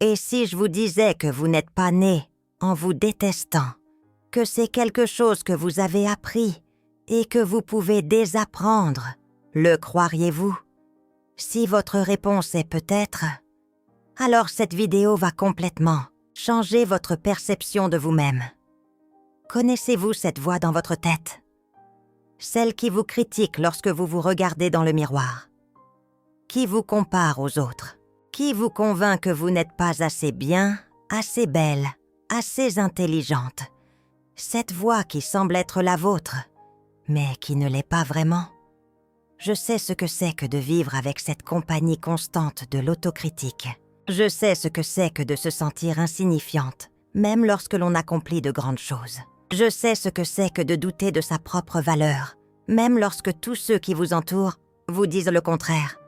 Et si je vous disais que vous n'êtes pas né en vous détestant, que c'est quelque chose que vous avez appris et que vous pouvez désapprendre, le croiriez-vous? Si votre réponse est peut-être, alors cette vidéo va complètement changer votre perception de vous-même. Connaissez-vous cette voix dans votre tête? Celle qui vous critique lorsque vous vous regardez dans le miroir. Qui vous compare aux autres? Qui vous convainc que vous n'êtes pas assez bien, assez belle, assez intelligente? Cette voix qui semble être la vôtre, mais qui ne l'est pas vraiment. Je sais ce que c'est que de vivre avec cette compagnie constante de l'autocritique. Je sais ce que c'est que de se sentir insignifiante, même lorsque l'on accomplit de grandes choses. Je sais ce que c'est que de douter de sa propre valeur, même lorsque tous ceux qui vous entourent vous disent le contraire.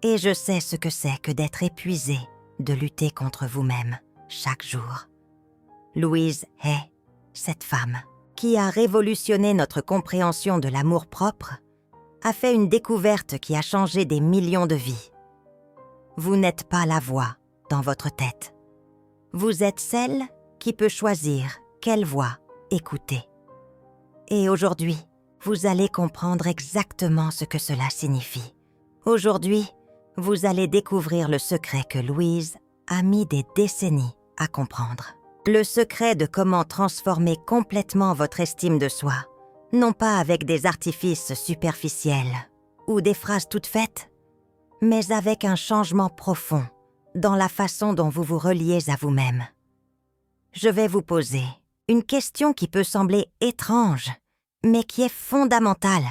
Et je sais ce que c'est que d'être épuisé, de lutter contre vous-même chaque jour. Louise Hay, cette femme qui a révolutionné notre compréhension de l'amour-propre, a fait une découverte qui a changé des millions de vies. Vous n'êtes pas la voix dans votre tête. Vous êtes celle qui peut choisir quelle voix écouter. Et aujourd'hui, vous allez comprendre exactement ce que cela signifie. Aujourd'hui, vous allez découvrir le secret que Louise a mis des décennies à comprendre. Le secret de comment transformer complètement votre estime de soi, non pas avec des artifices superficiels ou des phrases toutes faites, mais avec un changement profond dans la façon dont vous vous reliez à vous-même. Je vais vous poser une question qui peut sembler étrange, mais qui est fondamentale.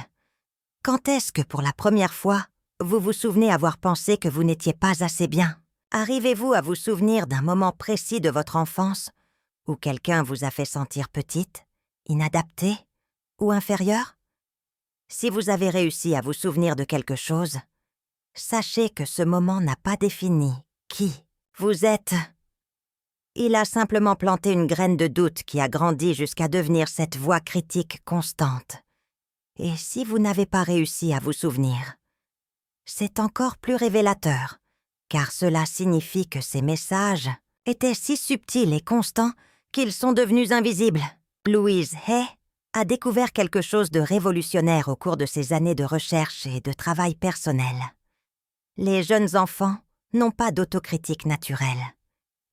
Quand est-ce que pour la première fois, vous vous souvenez avoir pensé que vous n'étiez pas assez bien? Arrivez-vous à vous souvenir d'un moment précis de votre enfance où quelqu'un vous a fait sentir petite, inadaptée ou inférieure? Si vous avez réussi à vous souvenir de quelque chose, sachez que ce moment n'a pas défini qui vous êtes. Il a simplement planté une graine de doute qui a grandi jusqu'à devenir cette voix critique constante. Et si vous n'avez pas réussi à vous souvenir, c'est encore plus révélateur, car cela signifie que ces messages étaient si subtils et constants qu'ils sont devenus invisibles. Louise Hay a découvert quelque chose de révolutionnaire au cours de ses années de recherche et de travail personnel. Les jeunes enfants n'ont pas d'autocritique naturelle.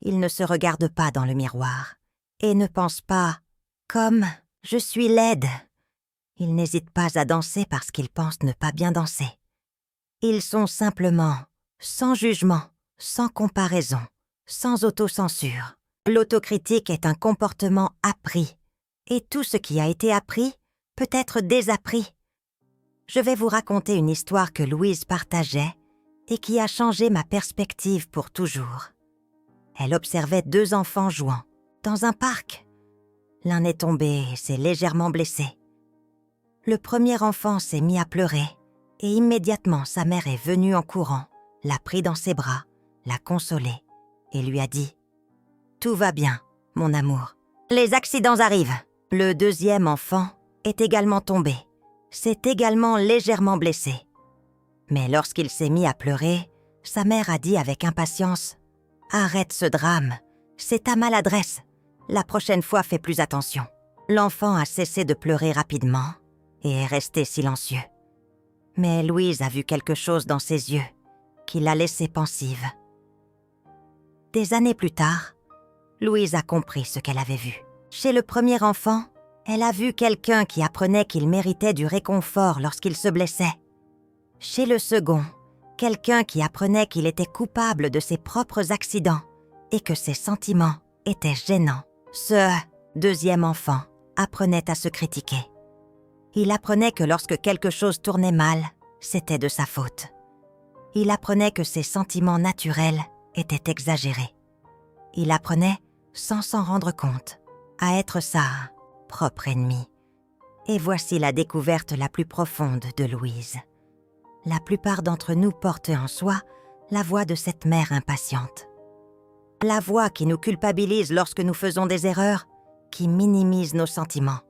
Ils ne se regardent pas dans le miroir et ne pensent pas « comme je suis laide ». Ils n'hésitent pas à danser parce qu'ils pensent ne pas bien danser. Ils sont simplement sans jugement, sans comparaison, sans autocensure. L'autocritique est un comportement appris, et tout ce qui a été appris peut être désappris. Je vais vous raconter une histoire que Louise partageait et qui a changé ma perspective pour toujours. Elle observait 2 enfants jouant dans un parc. L'un est tombé et s'est légèrement blessé. Le premier enfant s'est mis à pleurer et immédiatement sa mère est venue en courant, l'a pris dans ses bras, l'a consolé et lui a dit « Tout va bien, mon amour. Les accidents arrivent. » Le deuxième enfant est également tombé, s'est également légèrement blessé. Mais lorsqu'il s'est mis à pleurer, sa mère a dit avec impatience « Arrête ce drame, c'est ta maladresse. La prochaine fois, fais plus attention. » L'enfant a cessé de pleurer rapidement et est resté silencieux. Mais Louise a vu quelque chose dans ses yeux qui l'a laissée pensive. Des années plus tard, Louise a compris ce qu'elle avait vu. Chez le premier enfant, elle a vu quelqu'un qui apprenait qu'il méritait du réconfort lorsqu'il se blessait. Chez le second, quelqu'un qui apprenait qu'il était coupable de ses propres accidents et que ses sentiments étaient gênants. Ce deuxième enfant apprenait à se critiquer. Il apprenait que lorsque quelque chose tournait mal, c'était de sa faute. Il apprenait que ses sentiments naturels étaient exagérés. Il apprenait, sans s'en rendre compte, à être sa propre ennemie. Et voici la découverte la plus profonde de Louise. La plupart d'entre nous portent en soi la voix de cette mère impatiente. La voix qui nous culpabilise lorsque nous faisons des erreurs, qui minimise nos sentiments,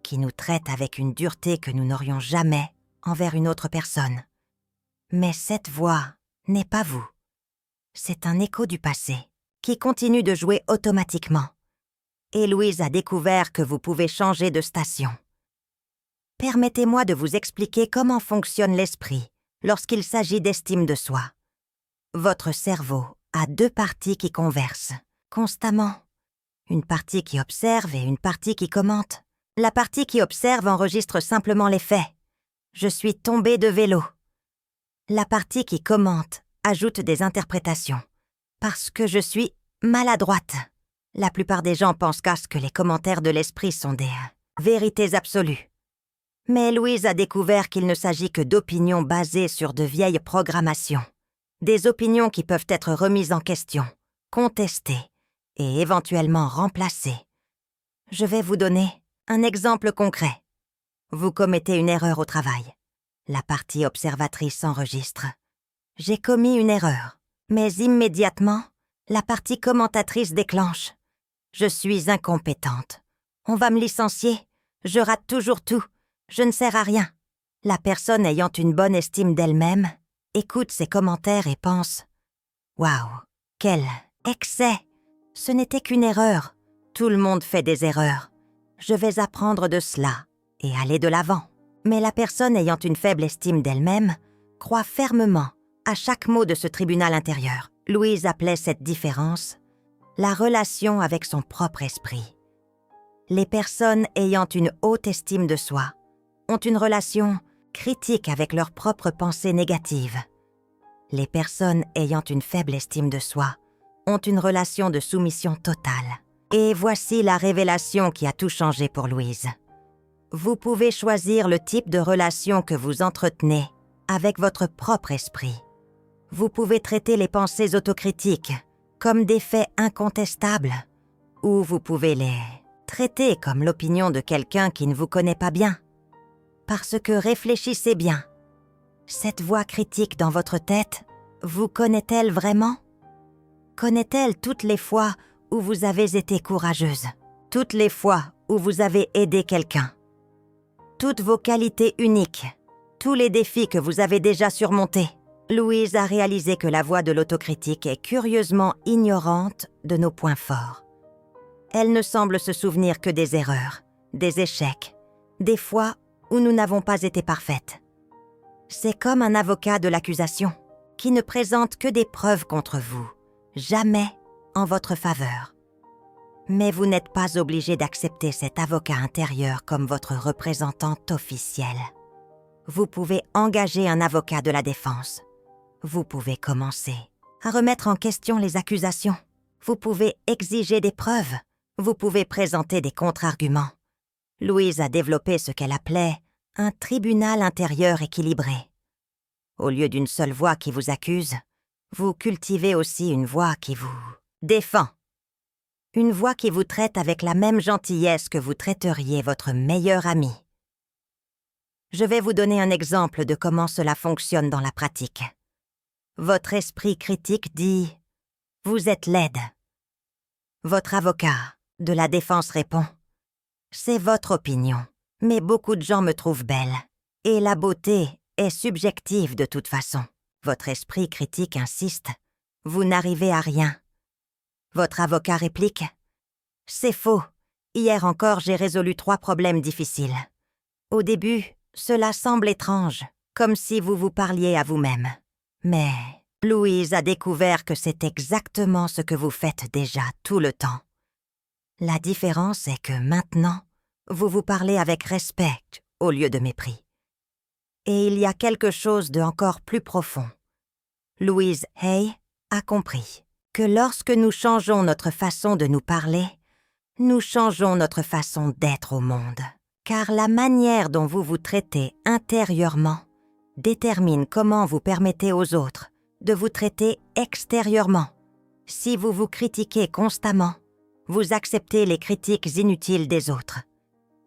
qui nous traite avec une dureté que nous n'aurions jamais envers une autre personne. Mais cette voix n'est pas vous. C'est un écho du passé, qui continue de jouer automatiquement. Et Louise a découvert que vous pouvez changer de station. Permettez-moi de vous expliquer comment fonctionne l'esprit lorsqu'il s'agit d'estime de soi. Votre cerveau a deux parties qui conversent constamment. Une partie qui observe et une partie qui commente. La partie qui observe enregistre simplement les faits. Je suis tombée de vélo. La partie qui commente ajoute des interprétations. Parce que je suis maladroite. La plupart des gens pensent que les commentaires de l'esprit sont des vérités absolues. Mais Louise a découvert qu'il ne s'agit que d'opinions basées sur de vieilles programmations. Des opinions qui peuvent être remises en question, contestées et éventuellement remplacées. Je vais vous donner un exemple concret. Vous commettez une erreur au travail. La partie observatrice enregistre. J'ai commis une erreur, mais immédiatement, la partie commentatrice déclenche. Je suis incompétente. On va me licencier. Je rate toujours tout. Je ne sers à rien. La personne ayant une bonne estime d'elle-même écoute ses commentaires et pense « Waouh, quel excès! Ce n'était qu'une erreur. Tout le monde fait des erreurs. Je vais apprendre de cela et aller de l'avant. » Mais la personne ayant une faible estime d'elle-même croit fermement à chaque mot de ce tribunal intérieur. Louise appelait cette différence la relation avec son propre esprit. Les personnes ayant une haute estime de soi ont une relation critique avec leurs propres pensées négatives. Les personnes ayant une faible estime de soi ont une relation de soumission totale. Et voici la révélation qui a tout changé pour Louise. Vous pouvez choisir le type de relation que vous entretenez avec votre propre esprit. Vous pouvez traiter les pensées autocritiques comme des faits incontestables, ou vous pouvez les traiter comme l'opinion de quelqu'un qui ne vous connaît pas bien. Parce que réfléchissez bien. Cette voix critique dans votre tête, vous connaît-elle vraiment? Connaît-elle toutes les fois où vous avez été courageuse? Toutes les fois où vous avez aidé quelqu'un? Toutes vos qualités uniques? Tous les défis que vous avez déjà surmontés? Louise a réalisé que la voix de l'autocritique est curieusement ignorante de nos points forts. Elle ne semble se souvenir que des erreurs, des échecs, des fois où nous n'avons pas été parfaites. C'est comme un avocat de l'accusation qui ne présente que des preuves contre vous, jamais en votre faveur. Mais vous n'êtes pas obligé d'accepter cet avocat intérieur comme votre représentant officiel. Vous pouvez engager un avocat de la défense. Vous pouvez commencer à remettre en question les accusations. Vous pouvez exiger des preuves. Vous pouvez présenter des contre-arguments. Louise a développé ce qu'elle appelait un tribunal intérieur équilibré. Au lieu d'une seule voix qui vous accuse, vous cultivez aussi une voix qui vous défend. Une voix qui vous traite avec la même gentillesse que vous traiteriez votre meilleur ami. Je vais vous donner un exemple de comment cela fonctionne dans la pratique. Votre esprit critique dit « Vous êtes laide ». Votre avocat de la défense répond « C'est votre opinion, mais beaucoup de gens me trouvent belle. Et la beauté est subjective de toute façon. » Votre esprit critique insiste « Vous n'arrivez à rien ». Votre avocat réplique « C'est faux. Hier encore, j'ai résolu 3 problèmes difficiles. Au début, cela semble étrange, comme si vous vous parliez à vous-même. Mais Louise a découvert que c'est exactement ce que vous faites déjà tout le temps. La différence est que maintenant, vous vous parlez avec respect au lieu de mépris. Et il y a quelque chose de encore plus profond. Louise Hay a compris que lorsque nous changeons notre façon de nous parler, nous changeons notre façon d'être au monde. Car la manière dont vous vous traitez intérieurement détermine comment vous permettez aux autres de vous traiter extérieurement. Si vous vous critiquez constamment, vous acceptez les critiques inutiles des autres.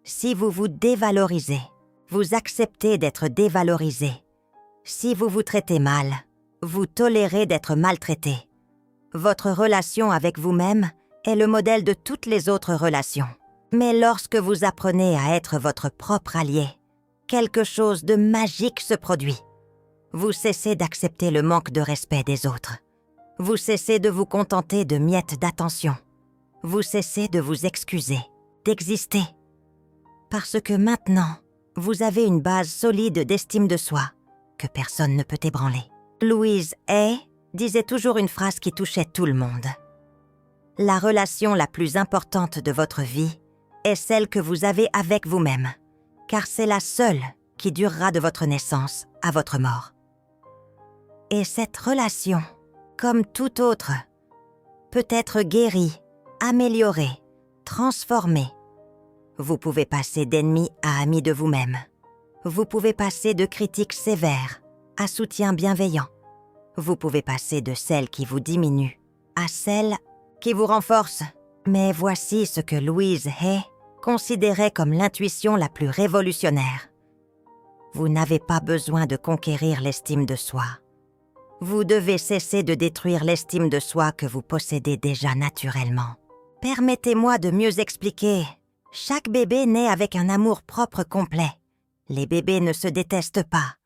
Si vous vous dévalorisez, vous acceptez d'être dévalorisé. Si vous vous traitez mal, vous tolérez d'être maltraité. Votre relation avec vous-même est le modèle de toutes les autres relations. Mais lorsque vous apprenez à être votre propre allié, quelque chose de magique se produit. Vous cessez d'accepter le manque de respect des autres. Vous cessez de vous contenter de miettes d'attention. Vous cessez de vous excuser, d'exister. Parce que maintenant, vous avez une base solide d'estime de soi que personne ne peut ébranler. Louise Hay disait toujours une phrase qui touchait tout le monde. La relation la plus importante de votre vie est celle que vous avez avec vous-même, car c'est la seule qui durera de votre naissance à votre mort. Et cette relation, comme toute autre, peut être guérie, améliorée, transformée. Vous pouvez passer d'ennemi à ami de vous-même. Vous pouvez passer de critiques sévères à soutien bienveillant. Vous pouvez passer de celle qui vous diminue à celle qui vous renforce. Mais voici ce que Louise Hay considérait comme l'intuition la plus révolutionnaire. Vous n'avez pas besoin de conquérir l'estime de soi. Vous devez cesser de détruire l'estime de soi que vous possédez déjà naturellement. Permettez-moi de mieux expliquer. Chaque bébé naît avec un amour-propre complet. Les bébés ne se détestent pas.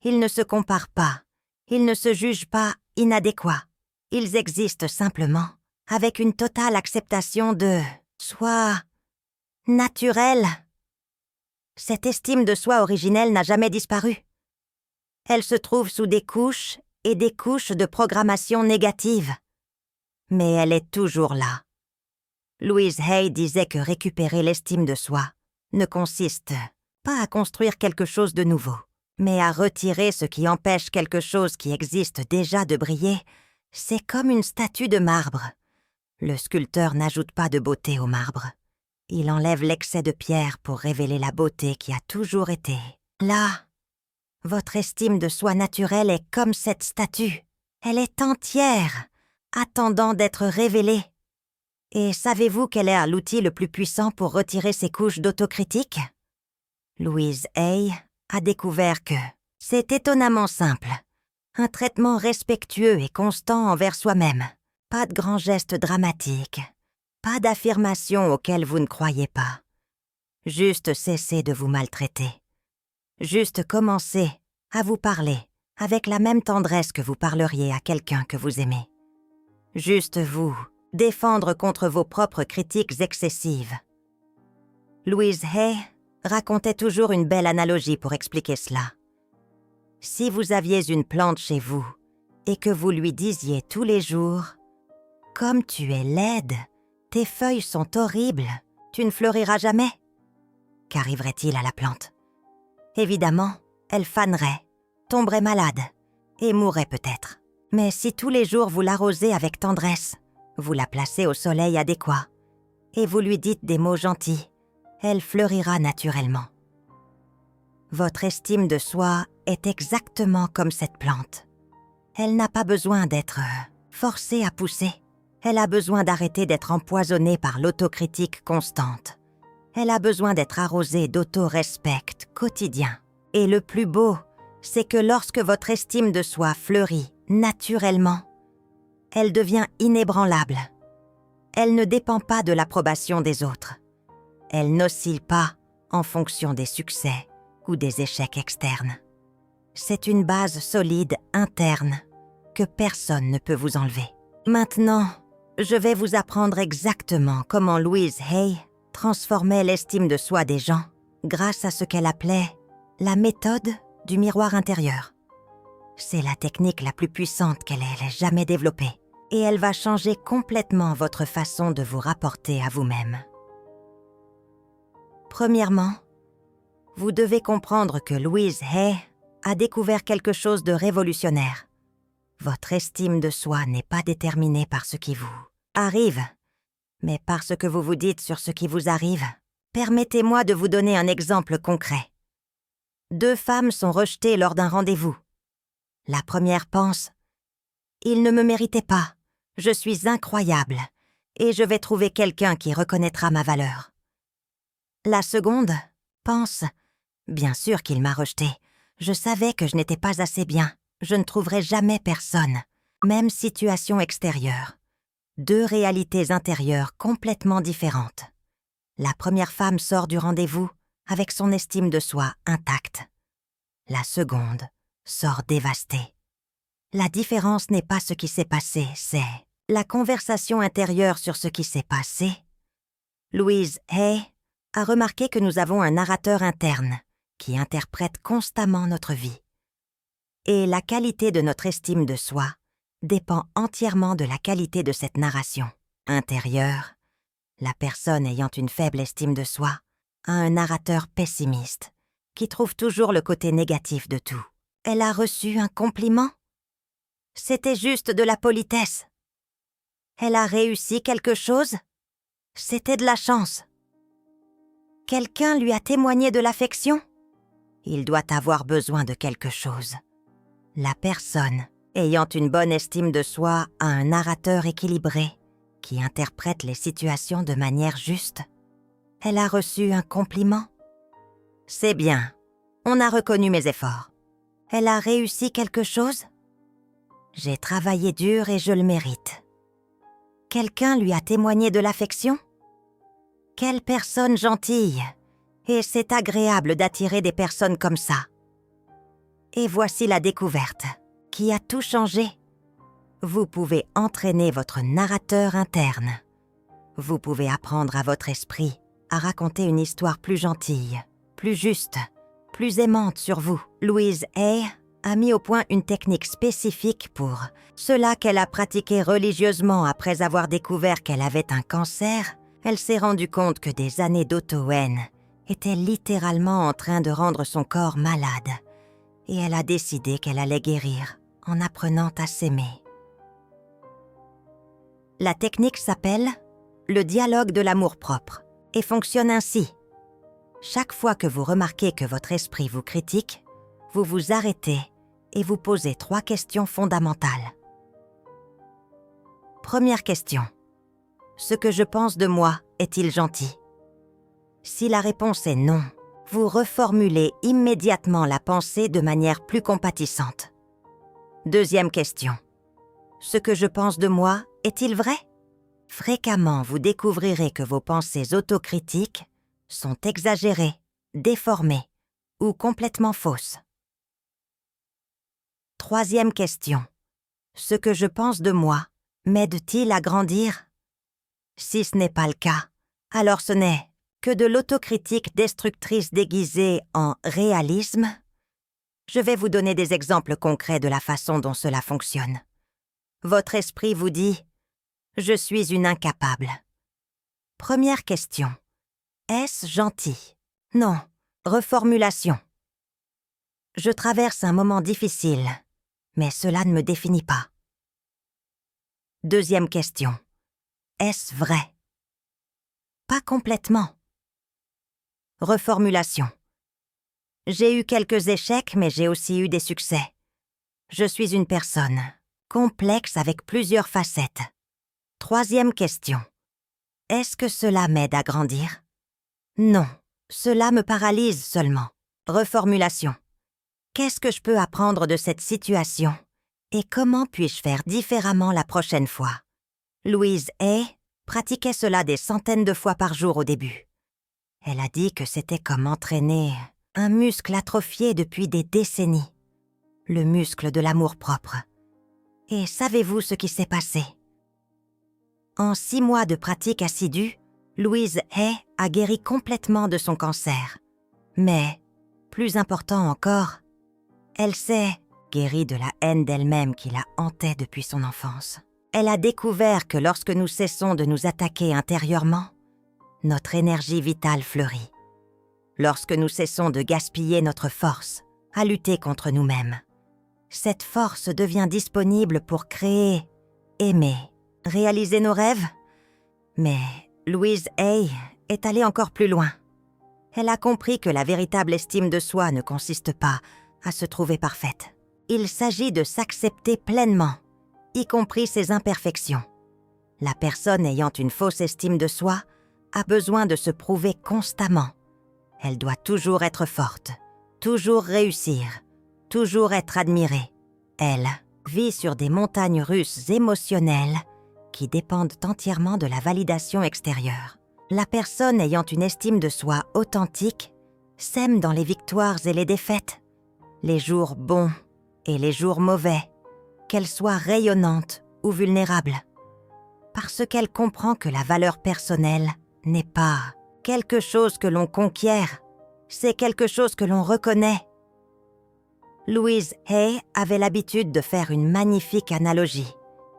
Ils ne se comparent pas. Ils ne se jugent pas inadéquats. Ils existent simplement avec une totale acceptation de soi naturelle. Cette estime de soi originelle n'a jamais disparu. Elle se trouve sous des couches et des couches de programmation négative. Mais elle est toujours là. Louise Hay disait que récupérer l'estime de soi ne consiste pas à construire quelque chose de nouveau, mais à retirer ce qui empêche quelque chose qui existe déjà de briller. C'est comme une statue de marbre. Le sculpteur n'ajoute pas de beauté au marbre. Il enlève l'excès de pierre pour révéler la beauté qui a toujours été là. Votre estime de soi naturelle est comme cette statue. Elle est entière, attendant d'être révélée. Et savez-vous quel est l'outil le plus puissant pour retirer ces couches d'autocritique? Louise Hay a découvert que c'est étonnamment simple. Un traitement respectueux et constant envers soi-même. Pas de grands gestes dramatiques. Pas d'affirmations auxquelles vous ne croyez pas. Juste cesser de vous maltraiter. Juste commencer à vous parler avec la même tendresse que vous parleriez à quelqu'un que vous aimez. Juste vous défendre contre vos propres critiques excessives. Louise Hay racontait toujours une belle analogie pour expliquer cela. Si vous aviez une plante chez vous et que vous lui disiez tous les jours « Comme tu es laide, tes feuilles sont horribles, tu ne fleuriras jamais », qu'arriverait-il à la plante? Évidemment, elle fanerait, tomberait malade et mourrait peut-être. Mais si tous les jours vous l'arrosez avec tendresse, vous la placez au soleil adéquat et vous lui dites des mots gentils, elle fleurira naturellement. Votre estime de soi est exactement comme cette plante. Elle n'a pas besoin d'être forcée à pousser. Elle a besoin d'arrêter d'être empoisonnée par l'autocritique constante. Elle a besoin d'être arrosée d'auto-respect quotidien. Et le plus beau, c'est que lorsque votre estime de soi fleurit naturellement, elle devient inébranlable. Elle ne dépend pas de l'approbation des autres. Elle n'oscille pas en fonction des succès ou des échecs externes. C'est une base solide interne que personne ne peut vous enlever. Maintenant, je vais vous apprendre exactement comment Louise Hay transformait l'estime de soi des gens grâce à ce qu'elle appelait la méthode du miroir intérieur. C'est la technique la plus puissante qu'elle ait jamais développée et elle va changer complètement votre façon de vous rapporter à vous-même. Premièrement, vous devez comprendre que Louise Hay a découvert quelque chose de révolutionnaire. Votre estime de soi n'est pas déterminée par ce qui vous arrive, mais par ce que vous vous dites sur ce qui vous arrive. Permettez-moi de vous donner un exemple concret. 2 femmes sont rejetées lors d'un rendez-vous. La première pense « Il ne me méritait pas, je suis incroyable, et je vais trouver quelqu'un qui reconnaîtra ma valeur. » La seconde pense « Bien sûr qu'il m'a rejetée, je savais que je n'étais pas assez bien, je ne trouverai jamais personne. » Même situation extérieure. 2 réalités intérieures complètement différentes. La première femme sort du rendez-vous avec son estime de soi intacte. La seconde sort dévastée. La différence n'est pas ce qui s'est passé, c'est la conversation intérieure sur ce qui s'est passé. Louise Hay a remarqué que nous avons un narrateur interne qui interprète constamment notre vie. Et la qualité de notre estime de soi dépend entièrement de la qualité de cette narration intérieure. La personne ayant une faible estime de soi a un narrateur pessimiste qui trouve toujours le côté négatif de tout. Elle a reçu un compliment? C'était juste de la politesse. Elle a réussi quelque chose? C'était de la chance. Quelqu'un lui a témoigné de l'affection? Il doit avoir besoin de quelque chose. La personne ayant une bonne estime de soi a un narrateur équilibré qui interprète les situations de manière juste. Elle a reçu un compliment? C'est bien. On a reconnu mes efforts. Elle a réussi quelque chose? J'ai travaillé dur et je le mérite. Quelqu'un lui a témoigné de l'affection? Quelle personne gentille! Et c'est agréable d'attirer des personnes comme ça. Et voici la découverte qui a tout changé. Vous pouvez entraîner votre narrateur interne. Vous pouvez apprendre à votre esprit à raconter une histoire plus gentille, plus juste, plus aimante sur vous. Louise Hay a mis au point une technique spécifique pour cela qu'elle a pratiqué religieusement après avoir découvert qu'elle avait un cancer. Elle s'est rendue compte que des années d'auto-haine étaient littéralement en train de rendre son corps malade. Et elle a décidé qu'elle allait guérir en apprenant à s'aimer. La technique s'appelle le dialogue de l'amour-propre et fonctionne ainsi. Chaque fois que vous remarquez que votre esprit vous critique, vous vous arrêtez et vous posez 3 questions fondamentales. Première question. Ce que je pense de moi est-il gentil? Si la réponse est non, vous reformulez immédiatement la pensée de manière plus compatissante. Deuxième question. Ce que je pense de moi est-il vrai? Fréquemment, vous découvrirez que vos pensées autocritiques sont exagérées, déformées ou complètement fausses. Troisième question. Ce que je pense de moi m'aide-t-il à grandir? Si ce n'est pas le cas, alors ce n'est que de l'autocritique destructrice déguisée en réalisme. Je vais vous donner des exemples concrets de la façon dont cela fonctionne. Votre esprit vous dit « Je suis une incapable ». Première question. Est-ce gentil? Non. Reformulation. Je traverse un moment difficile, mais cela ne me définit pas. Deuxième question. Est-ce vrai? Pas complètement. Reformulation. J'ai eu quelques échecs, mais j'ai aussi eu des succès. Je suis une personne complexe avec plusieurs facettes. Troisième question. Est-ce que cela m'aide à grandir? Non, cela me paralyse seulement. Reformulation. Qu'est-ce que je peux apprendre de cette situation? Et comment puis-je faire différemment la prochaine fois? Louise Hay pratiquait cela des centaines de fois par jour au début. Elle a dit que c'était comme entraîner un muscle atrophié depuis des décennies. Le muscle de l'amour-propre. Et savez-vous ce qui s'est passé? En 6 mois de pratique assidue, Louise Hay a guéri complètement de son cancer. Mais, plus important encore, elle s'est guérie de la haine d'elle-même qui la hantait depuis son enfance. Elle a découvert que lorsque nous cessons de nous attaquer intérieurement, notre énergie vitale fleurit. Lorsque nous cessons de gaspiller notre force à lutter contre nous-mêmes, cette force devient disponible pour créer, aimer, réaliser nos rêves. Mais Louise Hay est allée encore plus loin. Elle a compris que la véritable estime de soi ne consiste pas à se trouver parfaite. Il s'agit de s'accepter pleinement, y compris ses imperfections. La personne ayant une fausse estime de soi a besoin de se prouver constamment. Elle doit toujours être forte, toujours réussir, toujours être admirée. Elle vit sur des montagnes russes émotionnelles qui dépendent entièrement de la validation extérieure. La personne ayant une estime de soi authentique s'aime dans les victoires et les défaites, les jours bons et les jours mauvais, qu'elle soit rayonnante ou vulnérable. Parce qu'elle comprend que la valeur personnelle n'est pas quelque chose que l'on conquiert, c'est quelque chose que l'on reconnaît. Louise Hay avait l'habitude de faire une magnifique analogie.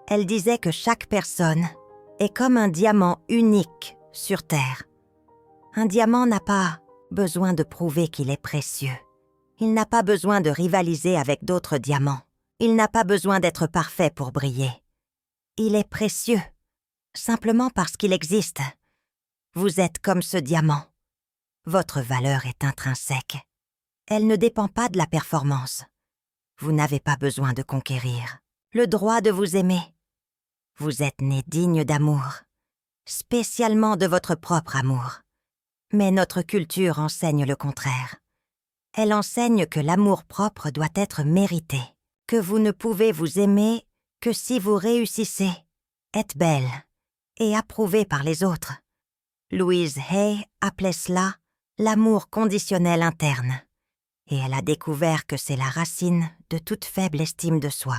Elle disait que chaque personne est comme un diamant unique sur Terre. Un diamant n'a pas besoin de prouver qu'il est précieux. Il n'a pas besoin de rivaliser avec d'autres diamants. Il n'a pas besoin d'être parfait pour briller. Il est précieux, simplement parce qu'il existe. Vous êtes comme ce diamant. Votre valeur est intrinsèque. Elle ne dépend pas de la performance. Vous n'avez pas besoin de conquérir le droit de vous aimer. Vous êtes né digne d'amour, spécialement de votre propre amour. Mais notre culture enseigne le contraire. Elle enseigne que l'amour-propre doit être mérité, que vous ne pouvez vous aimer que si vous réussissez, êtes belle et approuvée par les autres. Louise Hay appelait cela l'amour conditionnel interne, et elle a découvert que c'est la racine de toute faible estime de soi.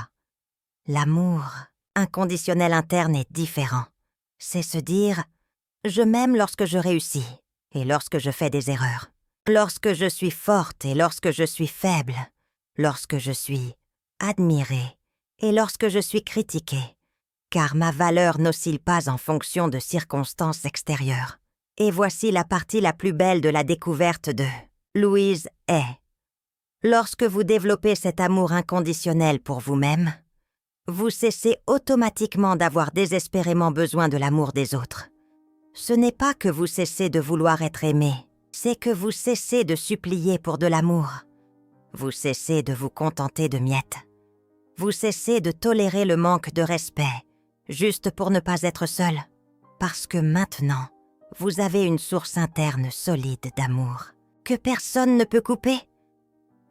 L'amour inconditionnel interne est différent. C'est se dire « je m'aime lorsque je réussis et lorsque je fais des erreurs, lorsque je suis forte et lorsque je suis faible, lorsque je suis admirée et lorsque je suis critiquée, car ma valeur n'oscille pas en fonction de circonstances extérieures. » Et voici la partie la plus belle de la découverte de Louise Hay. Lorsque vous développez cet amour inconditionnel pour vous-même, vous cessez automatiquement d'avoir désespérément besoin de l'amour des autres. Ce n'est pas que vous cessez de vouloir être aimé, c'est que vous cessez de supplier pour de l'amour. Vous cessez de vous contenter de miettes. Vous cessez de tolérer le manque de respect, juste pour ne pas être seul. Parce que maintenant, vous avez une source interne solide d'amour, que personne ne peut couper.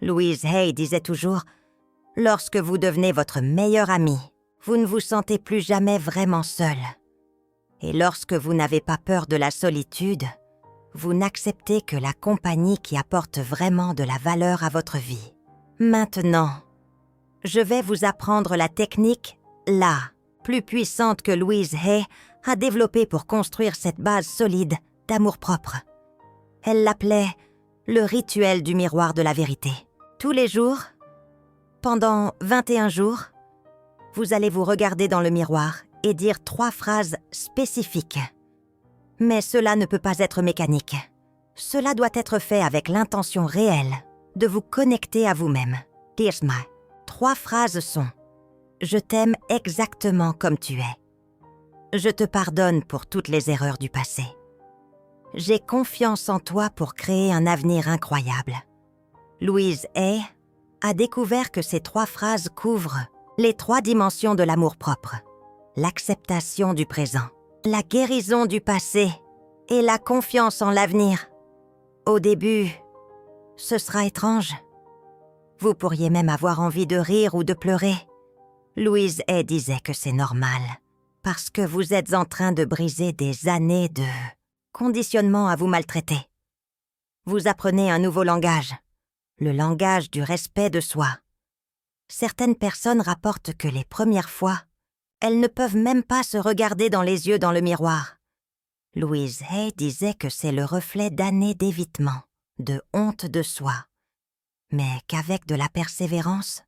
Louise Hay disait toujours « Lorsque vous devenez votre meilleur ami, vous ne vous sentez plus jamais vraiment seul. Et lorsque vous n'avez pas peur de la solitude, vous n'acceptez que la compagnie qui apporte vraiment de la valeur à votre vie. Maintenant, je vais vous apprendre la technique, la plus puissante que Louise Hay a développée pour construire cette base solide d'amour-propre. Elle l'appelait le rituel du miroir de la vérité. Tous les jours, pendant 21 jours, vous allez vous regarder dans le miroir et dire 3 phrases spécifiques. Mais cela ne peut pas être mécanique. Cela doit être fait avec l'intention réelle de vous connecter à vous-même. Here's my. 3 phrases sont « Je t'aime exactement comme tu es ». Je te pardonne pour toutes les erreurs du passé. J'ai confiance en toi pour créer un avenir incroyable. Louise Hay a découvert que ces 3 phrases couvrent les 3 dimensions de l'amour-propre. L'acceptation du présent, la guérison du passé et la confiance en l'avenir. Au début, ce sera étrange. Vous pourriez même avoir envie de rire ou de pleurer. Louise Hay disait que c'est normal, parce que vous êtes en train de briser des années de conditionnement à vous maltraiter. Vous apprenez un nouveau langage, le langage du respect de soi. Certaines personnes rapportent que les premières fois, elles ne peuvent même pas se regarder dans les yeux dans le miroir. Louise Hay disait que c'est le reflet d'années d'évitement, de honte de soi, mais qu'avec de la persévérance,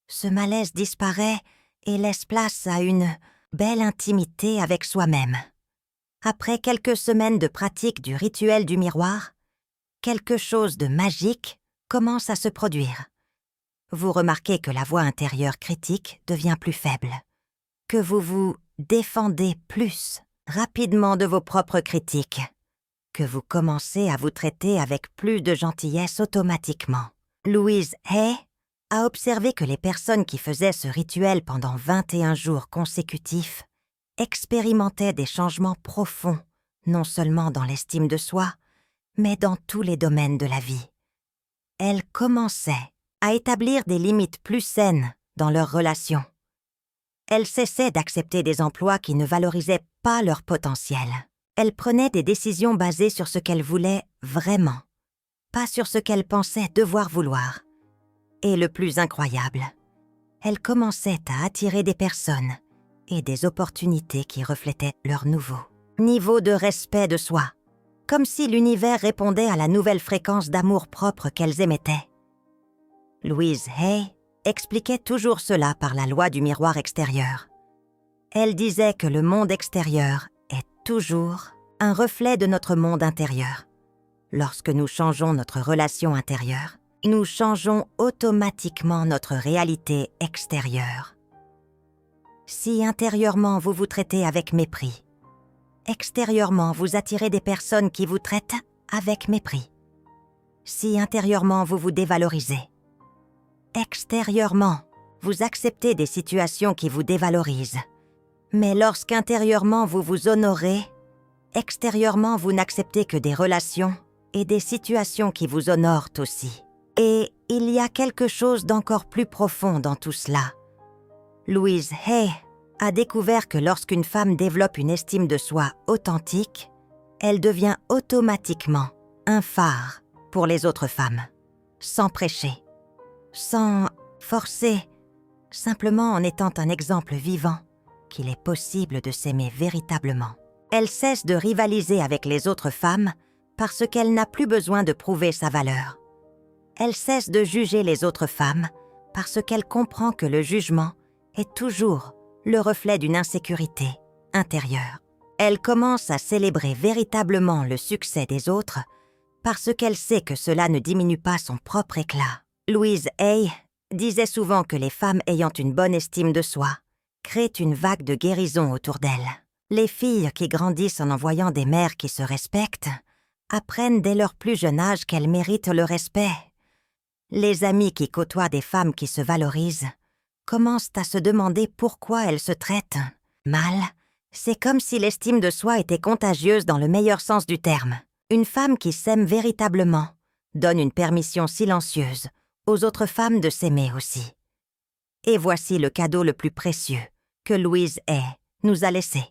ce malaise disparaît et laisse place à une belle intimité avec soi-même. Après quelques semaines de pratique du rituel du miroir, quelque chose de magique commence à se produire. Vous remarquez que la voix intérieure critique devient plus faible, que vous vous défendez plus rapidement de vos propres critiques, que vous commencez à vous traiter avec plus de gentillesse automatiquement. Louise Hay a observé que les personnes qui faisaient ce rituel pendant 21 jours consécutifs expérimentaient des changements profonds, non seulement dans l'estime de soi, mais dans tous les domaines de la vie. Elles commençaient à établir des limites plus saines dans leurs relations. Elles cessaient d'accepter des emplois qui ne valorisaient pas leur potentiel. Elles prenaient des décisions basées sur ce qu'elles voulaient vraiment, pas sur ce qu'elles pensaient devoir vouloir. Et le plus incroyable, elles commençaient à attirer des personnes et des opportunités qui reflétaient leur nouveau niveau de respect de soi, comme si l'univers répondait à la nouvelle fréquence d'amour-propre qu'elles émettaient. Louise Hay expliquait toujours cela par la loi du miroir extérieur. Elle disait que le monde extérieur est toujours un reflet de notre monde intérieur. Lorsque nous changeons notre relation intérieure, nous changeons automatiquement notre réalité extérieure. Si intérieurement vous vous traitez avec mépris, extérieurement vous attirez des personnes qui vous traitent avec mépris. Si intérieurement vous vous dévalorisez, extérieurement vous acceptez des situations qui vous dévalorisent. Mais lorsqu'intérieurement vous vous honorez, extérieurement vous n'acceptez que des relations et des situations qui vous honorent aussi. Et il y a quelque chose d'encore plus profond dans tout cela. Louise Hay a découvert que lorsqu'une femme développe une estime de soi authentique, elle devient automatiquement un phare pour les autres femmes, sans prêcher, sans forcer, simplement en étant un exemple vivant qu'il est possible de s'aimer véritablement. Elle cesse de rivaliser avec les autres femmes parce qu'elle n'a plus besoin de prouver sa valeur. Elle cesse de juger les autres femmes parce qu'elle comprend que le jugement est toujours le reflet d'une insécurité intérieure. Elle commence à célébrer véritablement le succès des autres parce qu'elle sait que cela ne diminue pas son propre éclat. Louise Hay disait souvent que les femmes ayant une bonne estime de soi créent une vague de guérison autour d'elles. Les filles qui grandissent en voyant des mères qui se respectent apprennent dès leur plus jeune âge qu'elles méritent le respect. Les amies qui côtoient des femmes qui se valorisent commencent à se demander pourquoi elles se traitent mal. C'est comme si l'estime de soi était contagieuse dans le meilleur sens du terme. Une femme qui s'aime véritablement donne une permission silencieuse aux autres femmes de s'aimer aussi. Et voici le cadeau le plus précieux que Louise Hay nous a laissé.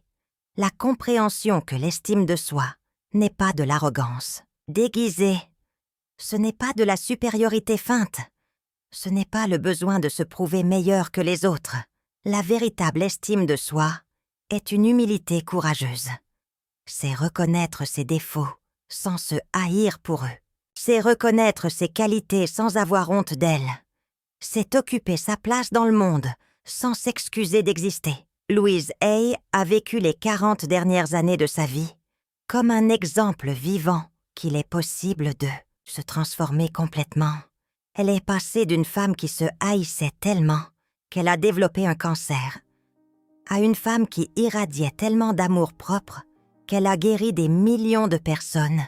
La compréhension que l'estime de soi n'est pas de l'arrogance déguisée. Ce n'est pas de la supériorité feinte. Ce n'est pas le besoin de se prouver meilleur que les autres. La véritable estime de soi est une humilité courageuse. C'est reconnaître ses défauts sans se haïr pour eux. C'est reconnaître ses qualités sans avoir honte d'elles. C'est occuper sa place dans le monde sans s'excuser d'exister. Louise Hay a vécu les 40 dernières années de sa vie comme un exemple vivant qu'il est possible de se transformer complètement. Elle est passée d'une femme qui se haïssait tellement qu'elle a développé un cancer, à une femme qui irradiait tellement d'amour-propre qu'elle a guéri des millions de personnes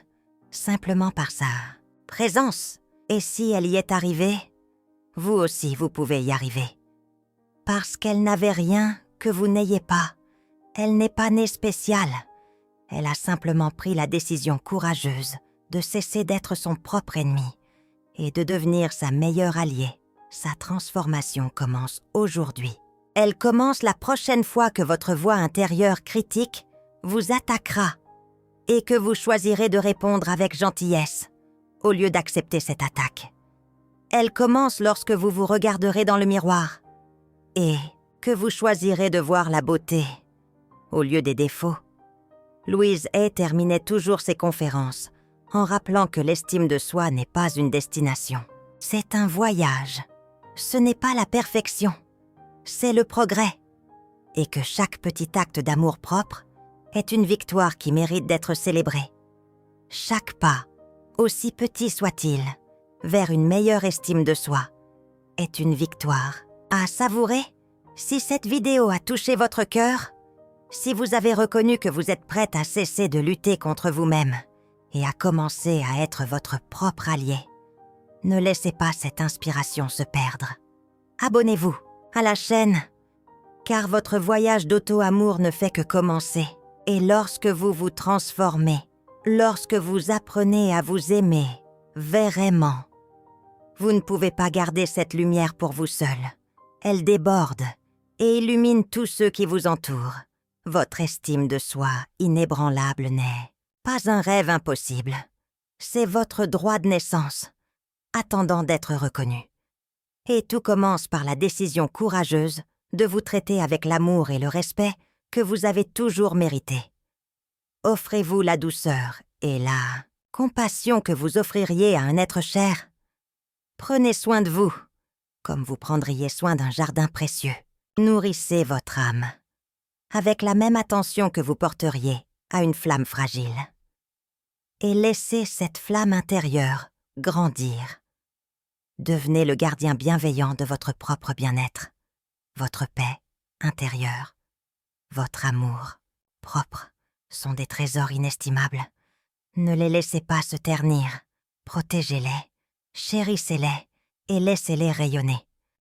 simplement par sa présence. Et si elle y est arrivée, vous aussi vous pouvez y arriver. Parce qu'elle n'avait rien que vous n'ayez pas. Elle n'est pas née spéciale. Elle a simplement pris la décision courageuse de cesser d'être son propre ennemi et de devenir sa meilleure alliée. Sa transformation commence aujourd'hui. Elle commence la prochaine fois que votre voix intérieure critique vous attaquera et que vous choisirez de répondre avec gentillesse au lieu d'accepter cette attaque. Elle commence lorsque vous vous regarderez dans le miroir et que vous choisirez de voir la beauté au lieu des défauts. Louise Hay terminait toujours ses conférences en rappelant que l'estime de soi n'est pas une destination. C'est un voyage. Ce n'est pas la perfection. C'est le progrès. Et que chaque petit acte d'amour-propre est une victoire qui mérite d'être célébrée. Chaque pas, aussi petit soit-il, vers une meilleure estime de soi, est une victoire à savourer. Si cette vidéo a touché votre cœur, si vous avez reconnu que vous êtes prête à cesser de lutter contre vous-même et à commencer à être votre propre allié, ne laissez pas cette inspiration se perdre. Abonnez-vous à la chaîne, car votre voyage d'auto-amour ne fait que commencer. Et lorsque vous vous transformez, lorsque vous apprenez à vous aimer vraiment, vous ne pouvez pas garder cette lumière pour vous seul. Elle déborde et illumine tous ceux qui vous entourent. Votre estime de soi inébranlable n'est pas un rêve impossible. C'est votre droit de naissance, attendant d'être reconnu. Et tout commence par la décision courageuse de vous traiter avec l'amour et le respect que vous avez toujours mérité. Offrez-vous la douceur et la compassion que vous offririez à un être cher. Prenez soin de vous, comme vous prendriez soin d'un jardin précieux. Nourrissez votre âme, avec la même attention que vous porteriez à une flamme fragile. Et laissez cette flamme intérieure grandir. Devenez le gardien bienveillant de votre propre bien-être, votre paix intérieure, votre amour propre sont des trésors inestimables. Ne les laissez pas se ternir, protégez-les, chérissez-les et laissez-les rayonner.